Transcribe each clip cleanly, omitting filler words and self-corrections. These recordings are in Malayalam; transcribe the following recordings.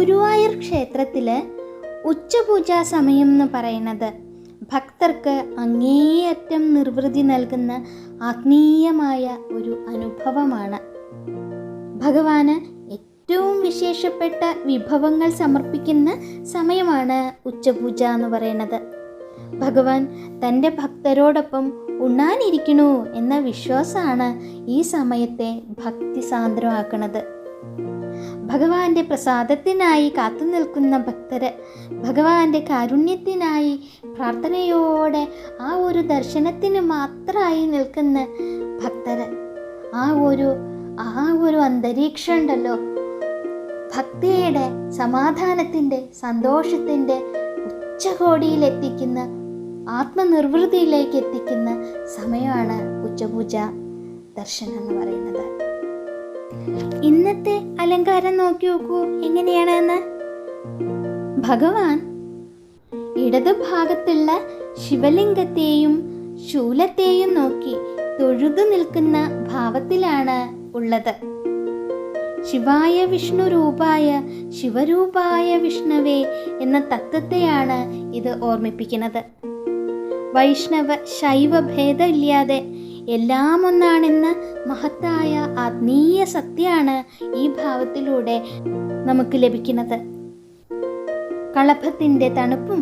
ഗുരുവായൂർ ക്ഷേത്രത്തിൽ ഉച്ചപൂജാ സമയം എന്ന് പറയുന്നത് ഭക്തർക്ക് അങ്ങേയറ്റം നിർവൃതി നൽകുന്ന ആത്മീയമായ ഒരു അനുഭവമാണ്. ഭഗവാന് ഏറ്റവും വിശേഷപ്പെട്ട വിഭവങ്ങൾ സമർപ്പിക്കുന്ന സമയമാണ് ഉച്ചപൂജ എന്ന് പറയുന്നത്. ഭഗവാൻ തൻ്റെ ഭക്തരോടൊപ്പം ഉണ്ണാനിരിക്കണു എന്ന വിശ്വാസമാണ് ഈ സമയത്തെ ഭക്തിസാന്ദ്രമാക്കുന്നത്. ഭഗവാന്റെ പ്രസാദത്തിനായി കാത്തു നിൽക്കുന്ന ഭക്തര്, ഭഗവാന്റെ കാരുണ്യത്തിനായി പ്രാർത്ഥനയോടെ ആ ഒരു ദർശനത്തിന് മാത്രമായി നിൽക്കുന്ന ഭക്തര്, ആ ഒരു അന്തരീക്ഷം ഉണ്ടല്ലോ, ഭക്തിയുടെ സമാധാനത്തിൻ്റെ സന്തോഷത്തിൻ്റെ ഉച്ചകോടിയിലെത്തിക്കുന്ന, ആത്മനിർവൃതിയിലേക്ക് എത്തിക്കുന്ന സമയമാണ് ഉച്ചപൂജ ദർശനം എന്ന് പറയുന്നത്. ഇന്നത്തെ അലങ്കാരം നോക്കി നോക്കൂ എങ്ങനെയാണെന്ന്. ഭഗവാൻ ഇടതുഭാഗത്തുള്ള ശിവലിംഗത്തെയും ശൂലത്തെയും നോക്കി തൊഴുതു നിൽക്കുന്ന ഭാവത്തിലാണ് ഉള്ളത്. ശിവായ വിഷ്ണു രൂപായ ശിവരൂപായ വിഷ്ണവേ എന്ന തത്വത്തെയാണ് ഇത് ഓർമ്മിപ്പിക്കുന്നത്. വൈഷ്ണവ ശൈവ ഭേദമില്ലാതെ എല്ലാം ഒന്നാണെന്ന മഹത്തായ ആത്മീയ സത്യമാണ് ഈ ഭാവത്തിലൂടെ നമുക്ക് ലഭിക്കുന്നത്. കളഭത്തിൻ്റെ തണുപ്പും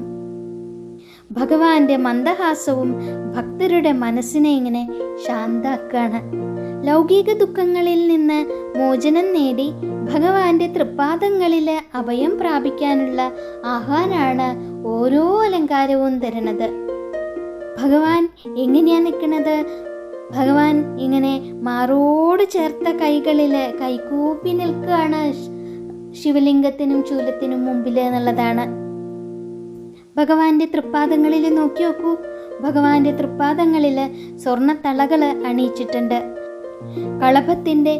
ഭഗവാന്റെ മന്ദഹാസവും ഭക്തരുടെ മനസ്സിനെ ഇങ്ങനെ ശാന്താക്കാണ്. ലൗകിക ദുഃഖങ്ങളിൽ നിന്ന് മോചനം നേടി ഭഗവാന്റെ തൃപ്പാദങ്ങളിൽ അഭയം പ്രാപിക്കാനുള്ള ആഹ്വാനാണ് ഓരോ അലങ്കാരവും തരുന്നത്. ഭഗവാൻ എങ്ങനെയാണ് നിൽക്കുന്നത്? ഭഗവാൻ ഇങ്ങനെ മാറോട് ചേർത്ത കൈകളിൽ കൈകൂപ്പി നിൽക്കുകയാണ് ശിവലിംഗത്തിനും ശൂലത്തിനും മുമ്പിൽ എന്നുള്ളതാണ്. ഭഗവാന്റെ തൃപ്പാദങ്ങളിൽ നോക്കി നോക്കൂ. ഭഗവാന്റെ തൃപ്പാദങ്ങളിൽ സ്വർണ്ണത്തളകൾ അണിയിച്ചിട്ടുണ്ട്. കളഭത്തിൻ്റെ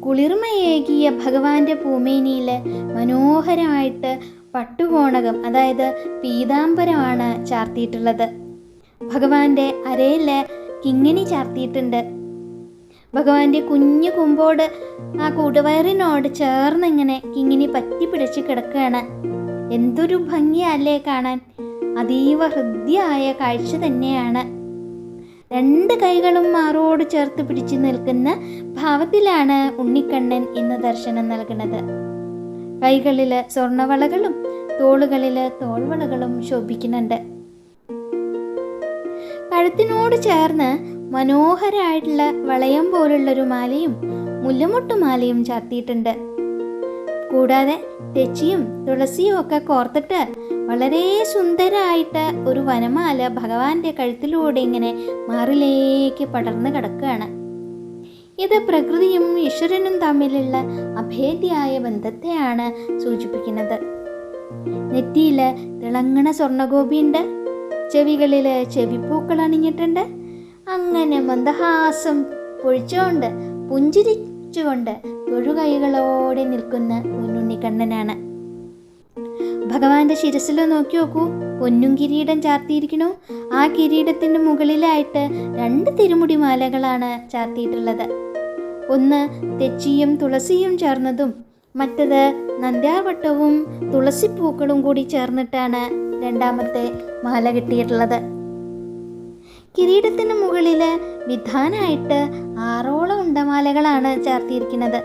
കുളിർമയേകിയ ഭഗവാന്റെ പൂമേനിയിൽ മനോഹരമായിട്ട് പട്ടുകോണകം, അതായത് പീതാംബരമാണ് ചാർത്തിയിട്ടുള്ളത്. ഭഗവാന്റെ അരയിൽ കിങ്ങിണി ചാർത്തിയിട്ടുണ്ട്. ഭഗവാന്റെ കുഞ്ഞു കുമ്പോട് ആ കൂടുവയറിനോട് ചേർന്ന് ഇങ്ങനെ കിങ്ങിണി പറ്റി പിടിച്ച് കിടക്കുകയാണ്. എന്തൊരു ഭംഗിയല്ലേ കാണാൻ! അതീവ ഹൃദ്യമായ കാഴ്ച തന്നെയാണ്. രണ്ട് കൈകളും മാറോട് ചേർത്ത് പിടിച്ചു നിൽക്കുന്ന ഭാവത്തിലാണ് ഉണ്ണിക്കണ്ണൻ ഇന്ന് ദർശനം നൽകുന്നത്. കൈകളിൽ സ്വർണവളകളും തോളുകളിൽ തോൾവളകളും ശോഭിക്കുന്നുണ്ട്. കഴുത്തിനോട് ചേർന്ന് മനോഹരമായിട്ടുള്ള വളയം പോലുള്ളൊരു മാലയും മുല്ലമൊട്ടുമാലയും ചാർത്തിയിട്ടുണ്ട്. കൂടാതെ തെച്ചിയും തുളസിയും ഒക്കെ കോർത്തിട്ട് വളരെ സുന്ദരമായിട്ട് ഒരു വനമാല ഭഗവാന്റെ കഴുത്തിലൂടെ ഇങ്ങനെ മാറിലേക്ക് പടർന്നു കിടക്കുകയാണ്. ഇത് പ്രകൃതിയും ഈശ്വരനും തമ്മിലുള്ള അഭേദ്യമായ ബന്ധത്തെയാണ് സൂചിപ്പിക്കുന്നത്. നെറ്റിയിൽ തിളങ്ങണ സ്വർണ്ണഗോപിയുണ്ട്. ചെവികളിൽ ചെവിപ്പൂക്കൾ അണിഞ്ഞിട്ടുണ്ട്. അങ്ങനെ മന്ദഹാസം പൊഴിച്ചുകൊണ്ട് പുഞ്ചിരിച്ചുകൊണ്ട് തൊഴുകൈകളോടെ നിൽക്കുന്ന പൊന്നുണ്ണിക്കണ്ണനാണ്. ഭഗവാന്റെ ശിരസിൽ നോക്കി നോക്കൂ. പൊന്നും കിരീടം ചാർത്തിയിരിക്കണു. ആ കിരീടത്തിൻ്റെ മുകളിലായിട്ട് 2 തിരുമുടി മാലകളാണ് ചാർത്തിയിട്ടുള്ളത്. ഒന്ന് തെച്ചിയും തുളസിയും ചേർന്നതും മറ്റത് നന്ദ്യാവട്ടവും തുളസിപ്പൂക്കളും കൂടി ചേർന്നിട്ടാണ് രണ്ടാമത്തെ മാല കിട്ടിയിട്ടുള്ളത്. കിരീടത്തിന് മുകളിൽ വിധാനമായിട്ട് 6 ഉണ്ടമാലകളാണ് ചാർത്തിയിരിക്കുന്നത്.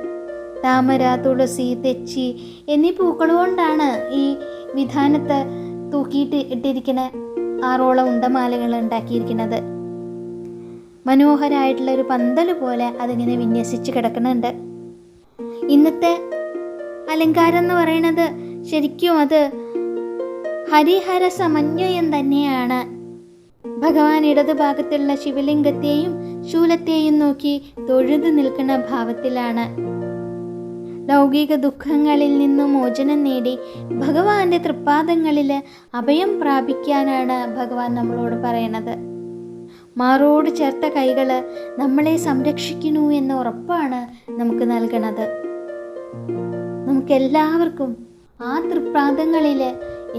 താമര, തുളസി, തെച്ചി എന്നീ പൂക്കൾ കൊണ്ടാണ് ഈ വിധാനത്ത് തൂക്കിയിട്ട് ഇട്ടിരിക്കുന്ന 6 ഉണ്ടമാലകൾ ഉണ്ടാക്കിയിരിക്കുന്നത്. മനോഹരമായിട്ടുള്ള ഒരു പന്തൽ പോലെ അതിങ്ങനെ വിന്യസിച്ച് കിടക്കുന്നുണ്ട്. ഇന്നത്തെ അലങ്കാരം എന്ന് പറയുന്നത് ശരിക്കും അത് ഹരിഹര സമന്വയം തന്നെയാണ്. ഭഗവാൻ ഇടതുഭാഗത്തുള്ള ശിവലിംഗത്തെയും ശൂലത്തെയും നോക്കി തൊഴുതു നിൽക്കുന്ന ഭാവത്തിലാണ്. ലൗകിക ദുഃഖങ്ങളിൽ നിന്നും മോചനം നേടി ഭഗവാന്റെ തൃപ്പാദങ്ങളിൽ അഭയം പ്രാപിക്കാനാണ് ഭഗവാൻ നമ്മളോട് പറയണത്. മാറോട് ചേർത്ത കൈകൾ നമ്മളെ സംരക്ഷിക്കുന്നു എന്ന ഉറപ്പാണ് നമുക്ക് നൽകണത്. നമുക്കെല്ലാവർക്കും ആ തൃപ്പാദങ്ങളിൽ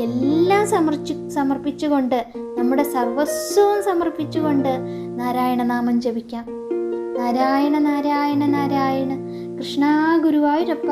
എല്ലാം സമർപ്പിച്ചുകൊണ്ട്, നമ്മുടെ സർവസ്വവും സമർപ്പിച്ചുകൊണ്ട് നാരായണനാമം ജപിക്കാം. നാരായണ നാരായണ നാരായണ. കൃഷ്ണ ഗുരുവായൂരപ്പ.